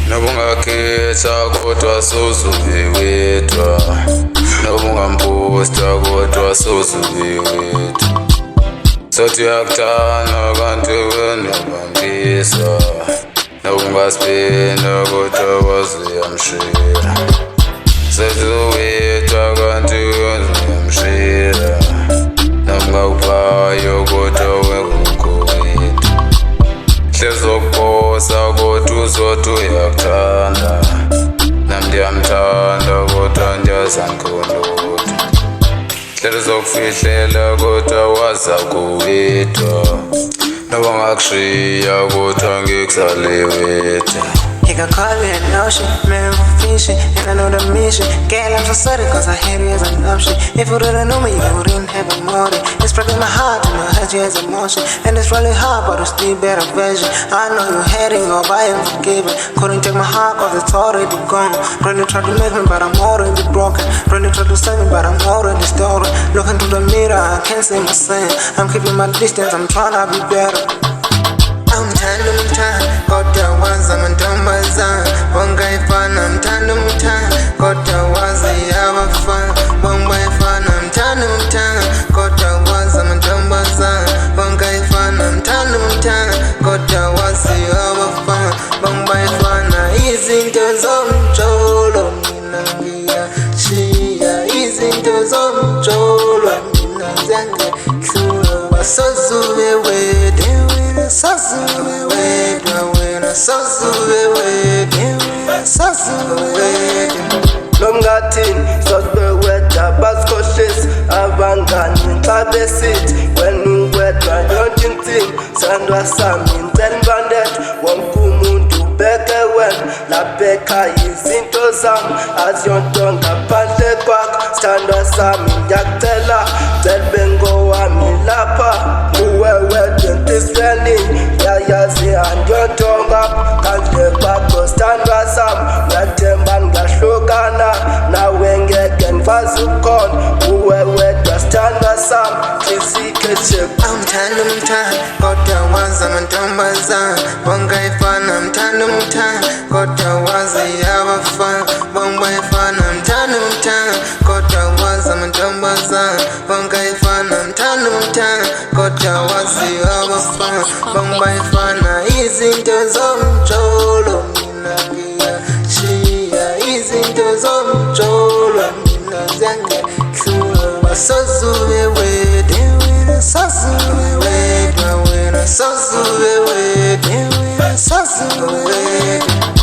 Nobungakhetha kodwa sozubewedwa, nobungamposta kodwa sozubewedwa. Sothi uyakuthanda kanti wenobambisa, nobungasiphinda kodwa wazuyamshira. Sothi uwedwa kanti wazuyamshira, nobungakuphayo kodwa wengukowedwa. Hlezokuphosa kodwa uzothi uyakuthanda, nami ndiyamthanda kodwa ndiyazamkhondoda. Hlezokufihlela kodwa waza kuwedwa, nobungakushiya kodwa ngikusale wedwa. You can call me an ocean, man, I'm fishing, and I know the mission. Girl, I'm so sorry, cause I hate you as an option. If you didn't know me, you wouldn't have a motive. It's breaking my heart to know hurt you as emotion. And it's really hard, but it's still better version. I know you're hating, or I am forgiven. Couldn't take my heart, cause it's already gone. Really tried to make me, but I'm already broken. Really tried to save me, but I'm already stolen. Looking through the mirror, I can't see my sin. I'm keeping my distance, I'm trying to be better. Mthanda kodwa waza mantombazana, wangayifana mthanda kodwa waza yabafana, wangayifana mthanda kodwa waza mantombazana, wangayifana mthanda kodwa waza yabafana, wangayifana. Izinto zomjolo mina ngiyashiya, izinto zomjolo mina ziyangihlula. Wasozubewedwa Nomgathini sosibewedwa basikhohlisa abangani xa besithi wena uwedwa yonke intsini sandwa sami ngicela imbandetha wonke umuntu ubeke wena lapha ekhaya izinto zami aziyonto ngaphandle kwakho sithandwa sami ngiyakucela cela bengowami lapha uwe wedwa enhliziweni yayazi andiyonto ngapha ngaphandle kwakho sithandwa sami ngiyathemba ngingahlukana nawe ngeke ngifazi ukhona uwe wedwa sithandwa sami hliziyo Mthanda kodwa waza mantombazana, wangayifana mthanda kodwa waza yabafana, wangayifana mthanda kodwa waza mantombazana, wangayifana mthanda kodwa waza yabafana, wangayifana. Izinto zomjolo mina ngiyashiya, izinto zomjolo mina ziyangihlula. Wasozubewedwa, wena sozubewedwa,